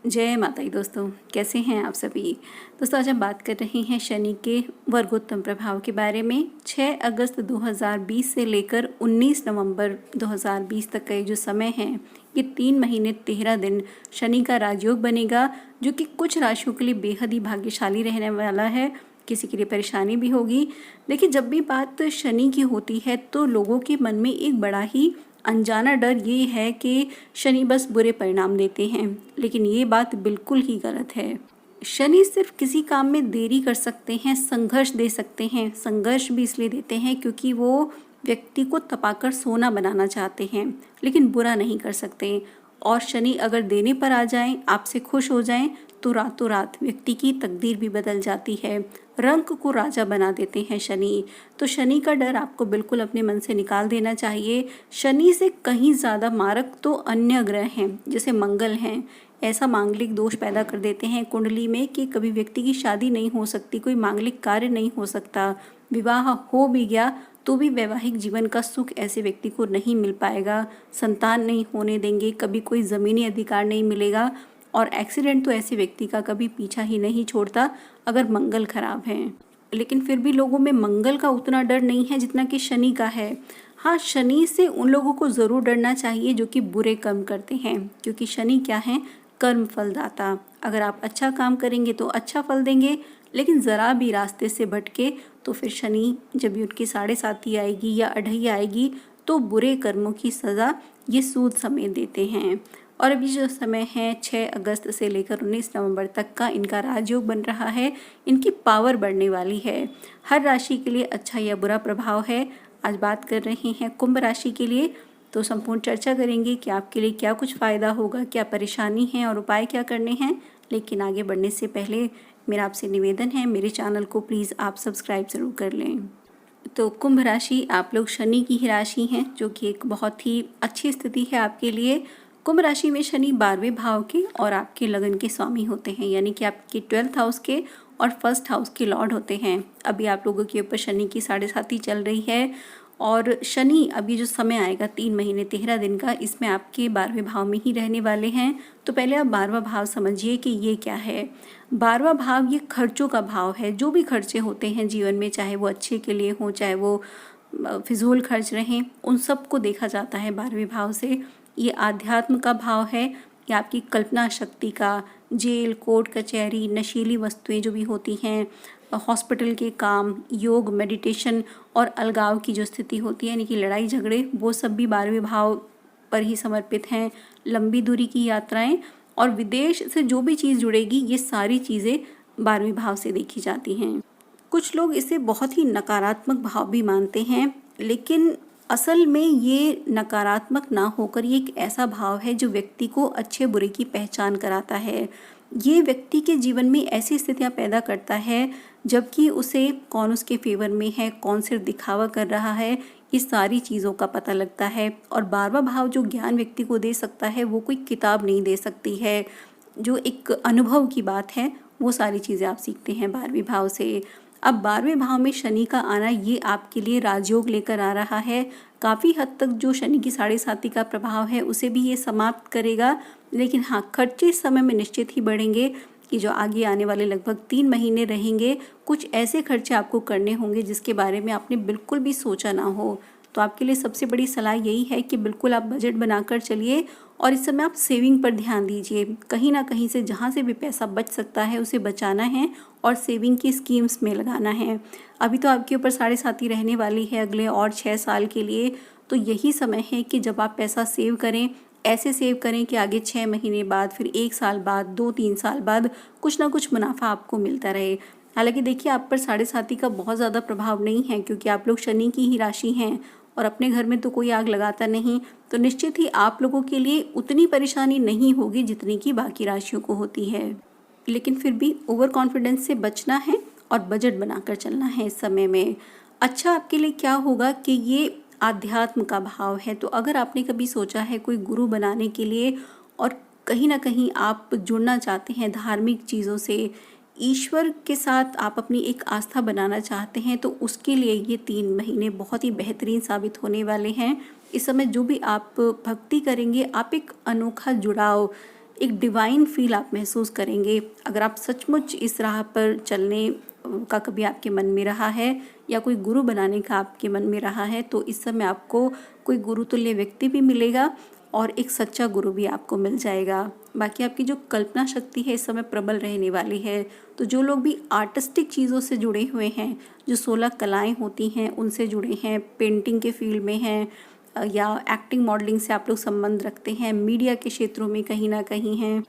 जय माता दी दोस्तों, कैसे हैं आप सभी। दोस्तों आज हम बात कर रहे हैं शनि के वर्गोत्तम प्रभाव के बारे में। 6 अगस्त 2020 से लेकर 19 नवंबर 2020 तक का ये जो समय है, ये 3 महीने 13 दिन शनि का राजयोग बनेगा, जो कि कुछ राशियों के लिए बेहद ही भाग्यशाली रहने वाला है। किसी के लिए परेशानी भी होगी। देखिए, जब भी बात शनि की होती है तो लोगों के मन में एक बड़ा ही अनजाना डर ये है कि शनि बस बुरे परिणाम देते हैं, लेकिन ये बात बिल्कुल ही गलत है। शनि सिर्फ किसी काम में देरी कर सकते हैं, संघर्ष दे सकते हैं। संघर्ष भी इसलिए देते हैं क्योंकि वो व्यक्ति को तपाकर सोना बनाना चाहते हैं, लेकिन बुरा नहीं कर सकते। और शनि अगर देने पर आ जाएं, आपसे खुश हो जाएं, तो रातों रात व्यक्ति की तकदीर भी बदल जाती है। रंक को राजा बना देते हैं शनि। तो शनि का डर आपको बिल्कुल अपने मन से निकाल देना चाहिए। शनि से कहीं ज़्यादा मारक तो अन्य ग्रह हैं, जैसे मंगल हैं। ऐसा मांगलिक दोष पैदा कर देते हैं कुंडली में कि कभी व्यक्ति की शादी नहीं हो सकती, कोई मांगलिक कार्य नहीं हो सकता। विवाह हो भी गया तो भी वैवाहिक जीवन का सुख ऐसे व्यक्ति को नहीं मिल पाएगा। संतान नहीं होने देंगे, कभी कोई ज़मीनी अधिकार नहीं मिलेगा। और एक्सीडेंट तो ऐसे व्यक्ति का कभी पीछा ही नहीं छोड़ता अगर मंगल खराब है। लेकिन फिर भी लोगों में मंगल का उतना डर नहीं है जितना कि शनि का है। हाँ, शनि से उन लोगों को ज़रूर डरना चाहिए जो कि बुरे कर्म करते हैं, क्योंकि शनि क्या है, कर्म फलदाता। अगर आप अच्छा काम करेंगे तो अच्छा फल देंगे, लेकिन ज़रा भी रास्ते से भटके तो फिर शनि जब भी उनकी 7.5 आएगी या अढ़ाई आएगी तो बुरे कर्मों की सज़ा ये सूद समेत देते हैं। और अभी जो समय है 6 अगस्त से लेकर 19 नवंबर तक का इनका राजयोग बन रहा है। इनकी पावर बढ़ने वाली है। हर राशि के लिए अच्छा या बुरा प्रभाव है। आज बात कर रहे हैं कुंभ राशि के लिए, तो संपूर्ण चर्चा करेंगे कि आपके लिए क्या कुछ फ़ायदा होगा, क्या परेशानी है और उपाय क्या करने हैं। लेकिन आगे बढ़ने से पहले मेरा आपसे निवेदन है, मेरे चैनल को प्लीज़ आप सब्सक्राइब ज़रूर कर लें। तो कुंभ राशि, आप लोग शनि की ही राशि हैं, जो कि एक बहुत ही अच्छी स्थिति है आपके लिए। कुंभ राशि में शनि 12वें भाव के और आपके लगन के स्वामी होते हैं, यानी कि आपके 12th हाउस के और फर्स्ट हाउस के लॉर्ड होते हैं। अभी आप लोगों के ऊपर शनि की 7.5 चल रही है। और शनि अभी जो समय आएगा 3 महीने 13 दिन का, इसमें आपके 12वें भाव में ही रहने वाले हैं। तो पहले आप 12वां भाव समझिए कि ये क्या है। 12वां भाव ये खर्चों का भाव है। जो भी खर्चे होते हैं जीवन में, चाहे वो अच्छे के लिए हों, चाहे वो फिजूल खर्च रहें, उन सब को देखा जाता है 12वें भाव से। ये आध्यात्म का भाव है, ये आपकी कल्पना शक्ति का। जेल, कोर्ट कचहरी, नशीली वस्तुएं जो भी होती हैं, हॉस्पिटल के काम, योग, मेडिटेशन और अलगाव की जो स्थिति होती है, यानी कि लड़ाई झगड़े, वो सब भी 12वें भाव पर ही समर्पित हैं। लंबी दूरी की यात्राएं और विदेश से जो भी चीज़ जुड़ेगी, ये सारी चीज़ें 12वें भाव से देखी जाती हैं। कुछ लोग इसे बहुत ही नकारात्मक भाव भी मानते हैं, लेकिन असल में ये नकारात्मक ना होकर ये एक ऐसा भाव है जो व्यक्ति को अच्छे बुरे की पहचान कराता है। ये व्यक्ति के जीवन में ऐसी स्थितियां पैदा करता है जबकि उसे कौन उसके फेवर में है, कौन सिर्फ दिखावा कर रहा है, ये सारी चीज़ों का पता लगता है। और 12वां भाव जो ज्ञान व्यक्ति को दे सकता है, वो कोई किताब नहीं दे सकती है। जो एक अनुभव की बात है, वो सारी चीज़ें आप सीखते हैं 12वें भाव से। अब 12वें भाव में शनि का आना ये आपके लिए राजयोग लेकर आ रहा है। काफ़ी हद तक जो शनि की 7.5 का प्रभाव है उसे भी ये समाप्त करेगा। लेकिन हाँ, खर्चे इस समय में निश्चित ही बढ़ेंगे कि जो आगे आने वाले लगभग 3 महीने रहेंगे, कुछ ऐसे खर्चे आपको करने होंगे जिसके बारे में आपने बिल्कुल भी सोचा ना हो। तो आपके लिए सबसे बड़ी सलाह यही है कि बिल्कुल आप बजट बनाकर चलिए और इस समय आप सेविंग पर ध्यान दीजिए। कहीं ना कहीं से जहाँ से भी पैसा बच सकता है उसे बचाना है और सेविंग की स्कीम्स में लगाना है। अभी तो आपके ऊपर 7.5 रहने वाली है अगले और 6 साल के लिए। तो यही समय है कि जब आप पैसा सेव करें, ऐसे सेव करें कि आगे 6 महीने बाद, फिर 1 साल बाद, 2-3 साल बाद कुछ ना कुछ मुनाफा आपको मिलता रहे। हालांकि देखिए, आप पर 7.5 का बहुत ज़्यादा प्रभाव नहीं है, क्योंकि आप लोग शनि की ही राशि हैं और अपने घर में तो कोई आग लगाता नहीं। तो निश्चित ही आप लोगों के लिए उतनी परेशानी नहीं होगी जितनी कि बाकी राशियों को होती है। लेकिन फिर भी ओवर कॉन्फिडेंस से बचना है और बजट बनाकर चलना है इस समय में। अच्छा आपके लिए क्या होगा कि ये आध्यात्म का भाव है। तो अगर आपने कभी सोचा है कोई गुरु बनाने के लिए और कहीं ना कहीं आप जुड़ना चाहते हैं धार्मिक चीज़ों से, ईश्वर के साथ आप अपनी एक आस्था बनाना चाहते हैं, तो उसके लिए ये 3 महीने बहुत ही बेहतरीन साबित होने वाले हैं। इस समय जो भी आप भक्ति करेंगे, आप एक अनोखा जुड़ाव, एक डिवाइन फील आप महसूस करेंगे। अगर आप सचमुच इस राह पर चलने का कभी आपके मन में रहा है या कोई गुरु बनाने का आपके मन में रहा है, तो इस समय आपको कोई गुरुतुल्य व्यक्ति भी मिलेगा और एक सच्चा गुरु भी आपको मिल जाएगा। बाकी आपकी जो कल्पना शक्ति है इस समय प्रबल रहने वाली है। तो जो लोग भी आर्टिस्टिक चीज़ों से जुड़े हुए हैं, जो 16 कलाएं होती हैं उनसे जुड़े हैं, पेंटिंग के फील्ड में हैं या एक्टिंग मॉडलिंग से आप लोग संबंध रखते हैं, मीडिया के क्षेत्रों में कहीं ना कहीं हैं,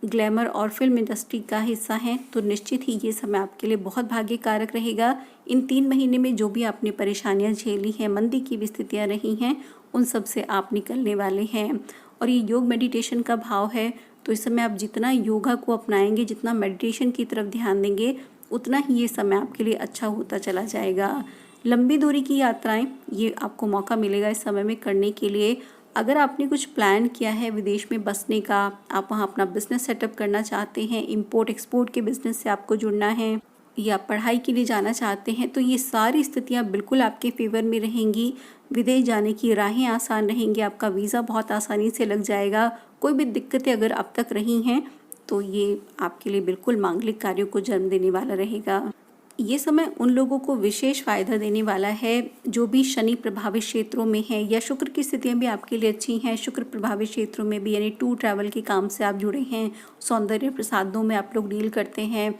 ग्लैमर और फिल्म इंडस्ट्री का हिस्सा हैं, तो निश्चित ही ये समय आपके लिए बहुत भाग्यकारक रहेगा। इन 3 महीने में जो भी आपने परेशानियां झेली हैं, मंदी की भी स्थितियाँ रही हैं, उन सब से आप निकलने वाले हैं। और ये योग मेडिटेशन का भाव है, तो इस समय आप जितना योगा को अपनाएंगे, जितना मेडिटेशन की तरफ ध्यान देंगे, उतना ही ये समय आपके लिए अच्छा होता चला जाएगा। लंबी दूरी की यात्राएं ये आपको मौका मिलेगा इस समय में करने के लिए। अगर आपने कुछ प्लान किया है विदेश में बसने का, आप वहाँ अपना बिजनेस सेटअप करना चाहते हैं, इंपोर्ट एक्सपोर्ट के बिजनेस से आपको जुड़ना है या पढ़ाई के लिए जाना चाहते हैं, तो ये सारी स्थितियाँ बिल्कुल आपके फेवर में रहेंगी। विदेश जाने की राहें आसान रहेंगी, आपका वीज़ा बहुत आसानी से लग जाएगा। कोई भी दिक्कतें अगर अब तक रही हैं तो ये आपके लिए बिल्कुल मांगलिक कार्यों को जन्म देने वाला रहेगा। ये समय उन लोगों को विशेष फ़ायदा देने वाला है जो भी शनि प्रभावित क्षेत्रों में है या शुक्र की स्थितियाँ भी आपके लिए अच्छी हैं। शुक्र प्रभावित क्षेत्रों में भी, यानी टूर ट्रैवल के काम से आप जुड़े हैं, सौंदर्य प्रसादों में आप लोग डील करते हैं,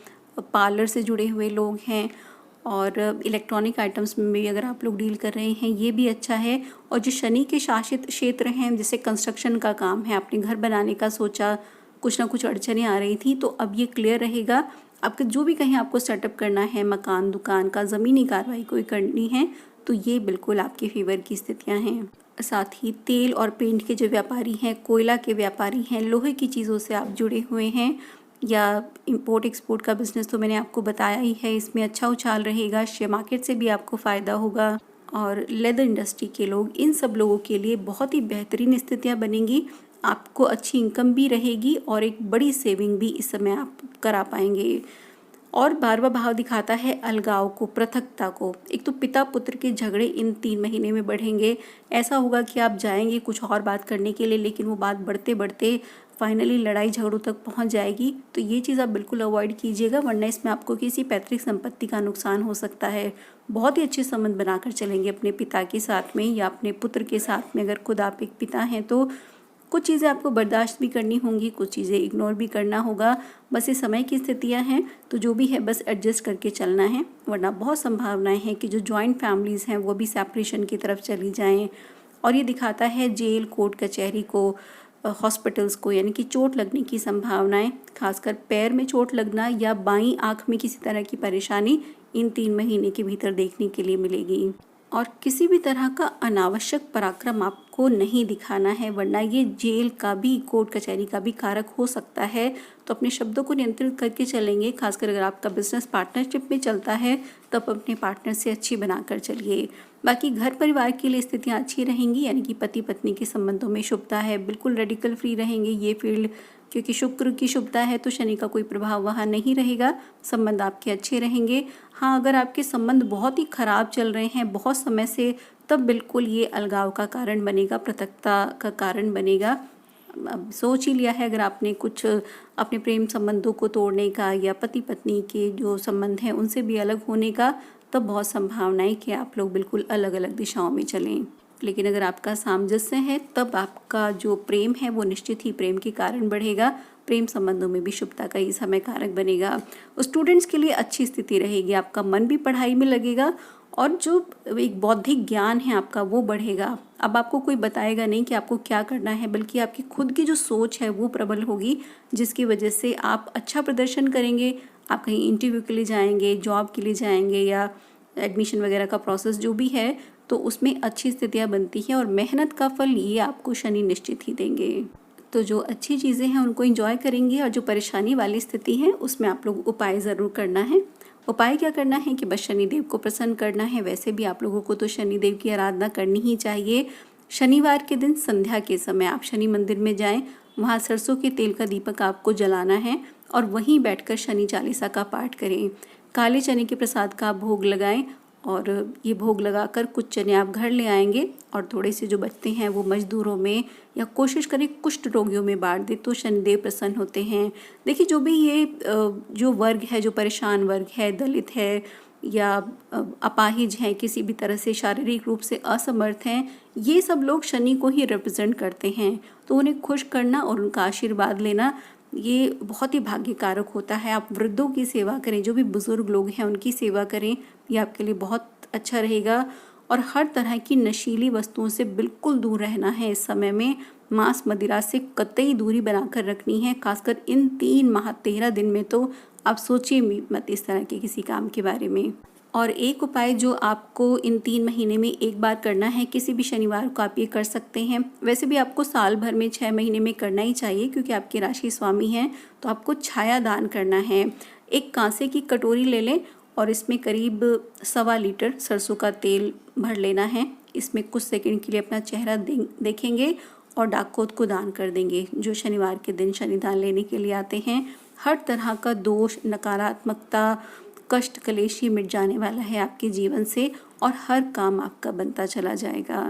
पार्लर से जुड़े हुए लोग हैं और इलेक्ट्रॉनिक आइटम्स में भी अगर आप लोग डील कर रहे हैं, ये भी अच्छा है। और जो शनि के शासित क्षेत्र हैं, जैसे कंस्ट्रक्शन का काम है, आपने घर बनाने का सोचा, कुछ ना कुछ अड़चनें आ रही थी, तो अब ये क्लियर रहेगा। आपका जो भी कहीं आपको सेटअप करना है, मकान दुकान का, ज़मीनी कार्रवाई कोई करनी है, तो ये बिल्कुल आपके फेवर की स्थितियाँ हैं। साथ ही तेल और पेंट के जो व्यापारी हैं, कोयला के व्यापारी हैं, लोहे की चीज़ों से आप जुड़े हुए हैं या इंपोर्ट एक्सपोर्ट का बिज़नेस तो मैंने आपको बताया ही है, इसमें अच्छा उछाल रहेगा। शेयर मार्केट से भी आपको फ़ायदा होगा। और लेदर इंडस्ट्री के लोग, इन सब लोगों के लिए बहुत ही बेहतरीन स्थितियाँ बनेंगी। आपको अच्छी इनकम भी रहेगी और एक बड़ी सेविंग भी इस समय आप करा पाएंगे। और 12वां भाव दिखाता है अलगाव को, पृथकता को। एक तो पिता पुत्र के झगड़े इन 3 महीने में बढ़ेंगे। ऐसा होगा कि आप जाएंगे कुछ और बात करने के लिए, लेकिन वो बात बढ़ते बढ़ते फाइनली लड़ाई झगड़ों तक पहुंच जाएगी। तो ये चीज़ आप बिल्कुल अवॉइड कीजिएगा, वरना इसमें आपको किसी पैतृक संपत्ति का नुकसान हो सकता है। बहुत ही अच्छे संबंध बनाकर चलेंगे अपने पिता के साथ में या अपने पुत्र के साथ में। अगर खुद आप एक पिता हैं तो कुछ चीज़ें आपको बर्दाश्त भी करनी होंगी, कुछ चीज़ें इग्नोर भी करना होगा। बस ये समय की स्थितियां हैं, तो जो भी है बस एडजस्ट करके चलना है, वरना बहुत संभावनाएं हैं कि जो जॉइंट फैमिलीज़ हैं वो भी सेपरेशन की तरफ चली जाएं। और ये दिखाता है जेल, कोर्ट कचहरी को, हॉस्पिटल्स को, यानी कि चोट लगने की संभावनाएं, खासकर पैर में चोट लगना या बाईं आँख में किसी तरह की परेशानी इन 3 महीने के भीतर देखने के लिए मिलेगी। और किसी भी तरह का अनावश्यक पराक्रम आपको नहीं दिखाना है, वरना ये जेल का भी, कोर्ट कचहरी का भी कारक हो सकता है। तो अपने शब्दों को नियंत्रित करके चलेंगे। खासकर अगर आपका बिजनेस पार्टनरशिप में चलता है तब अपने पार्टनर से अच्छी बनाकर चलिए। बाकी घर परिवार के लिए स्थितियाँ अच्छी रहेंगी, यानी कि पति पत्नी के संबंधों में शुभता है, बिल्कुल रेडिकल फ्री रहेंगे ये फील्ड, क्योंकि शुक्र की शुभता है तो शनि का कोई प्रभाव वहाँ नहीं रहेगा। संबंध आपके अच्छे रहेंगे। हाँ, अगर आपके संबंध बहुत ही खराब चल रहे हैं बहुत समय से, तब बिल्कुल ये अलगाव का कारण बनेगा, पृथकता का कारण बनेगा। अब सोच ही लिया है अगर आपने कुछ अपने प्रेम संबंधों को तोड़ने का या पति पत्नी के जो संबंध हैं उनसे भी अलग होने का, तब बहुत संभावनाएं कि आप लोग बिल्कुल अलग अलग दिशाओं में चलें। लेकिन अगर आपका सामंजस्य है तब आपका जो प्रेम है वो निश्चित ही प्रेम के कारण बढ़ेगा। प्रेम संबंधों में भी शुभता का ही समय कारक बनेगा। स्टूडेंट्स के लिए अच्छी स्थिति रहेगी, आपका मन भी पढ़ाई में लगेगा और जो एक बौद्धिक ज्ञान है आपका वो बढ़ेगा। अब आपको कोई बताएगा नहीं कि आपको क्या करना है, बल्कि आपकी खुद की जो सोच है वो प्रबल होगी, जिसकी वजह से आप अच्छा प्रदर्शन करेंगे। आप कहीं इंटरव्यू के लिए जाएंगे, जॉब के लिए जाएंगे या एडमिशन वगैरह का प्रोसेस जो भी है, तो उसमें अच्छी स्थितियाँ बनती हैं और मेहनत का फल ये आपको शनि निश्चित ही देंगे। तो जो अच्छी चीज़ें हैं उनको एंजॉय करेंगे और जो परेशानी वाली स्थिति है उसमें आप लोग उपाय ज़रूर करना है। उपाय क्या करना है कि बस शनिदेव को प्रसन्न करना है। वैसे भी आप लोगों को तो शनिदेव की आराधना करनी ही चाहिए। शनिवार के दिन संध्या के समय आप शनि मंदिर में जाएं, वहाँ सरसों के तेल का दीपक आपको जलाना है और वहीं बैठकर शनि चालीसा का पाठ करें। काले चने के प्रसाद का भोग लगाएं और ये भोग लगाकर कुछ चने आप घर ले आएंगे और थोड़े से जो बचते हैं वो मजदूरों में या कोशिश करें कुष्ठ रोगियों में बांट दे तो शनिदेव प्रसन्न होते हैं। देखिए जो भी ये जो वर्ग है, जो परेशान वर्ग है, दलित है या अपाहिज हैं, किसी भी तरह से शारीरिक रूप से असमर्थ हैं, ये सब लोग शनि को ही रिप्रेजेंट करते हैं। तो उन्हें खुश करना और उनका आशीर्वाद लेना ये बहुत ही भाग्यकारक होता है। आप वृद्धों की सेवा करें, जो भी बुज़ुर्ग लोग हैं उनकी सेवा करें, ये आपके लिए बहुत अच्छा रहेगा। और हर तरह की नशीली वस्तुओं से बिल्कुल दूर रहना है इस समय में। मांस मदिरा से कतई दूरी बनाकर रखनी है, खासकर इन 3 माह 13 दिन में तो आप सोचिए मत इस तरह के किसी काम के बारे में। और एक उपाय जो आपको इन 3 महीने में एक बार करना है, किसी भी शनिवार को आप ये कर सकते हैं। वैसे भी आपको साल भर में 6 महीने में करना ही चाहिए, क्योंकि आपके राशि स्वामी हैं, तो आपको छाया दान करना है। एक कांसे की कटोरी ले लें और इसमें करीब 1.25 लीटर सरसों का तेल भर लेना है। इसमें कुछ सेकंड के लिए अपना चेहरा देखेंगे और डाकोत को दान कर देंगे, जो शनिवार के दिन शनि दान लेने के लिए आते हैं। हर तरह का दोष, नकारात्मकता, कष्ट, कलेश ही मिट जाने वाला है आपके जीवन से और हर काम आपका बनता चला जाएगा।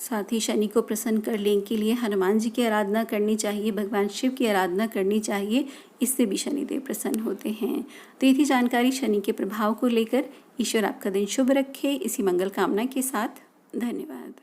साथ ही शनि को प्रसन्न करने के लिए हनुमान जी की आराधना करनी चाहिए, भगवान शिव की आराधना करनी चाहिए, इससे भी शनिदेव प्रसन्न होते हैं। तो ये थी जानकारी शनि के प्रभाव को लेकर। ईश्वर आपका दिन शुभ रखे, इसी मंगल कामना के साथ धन्यवाद।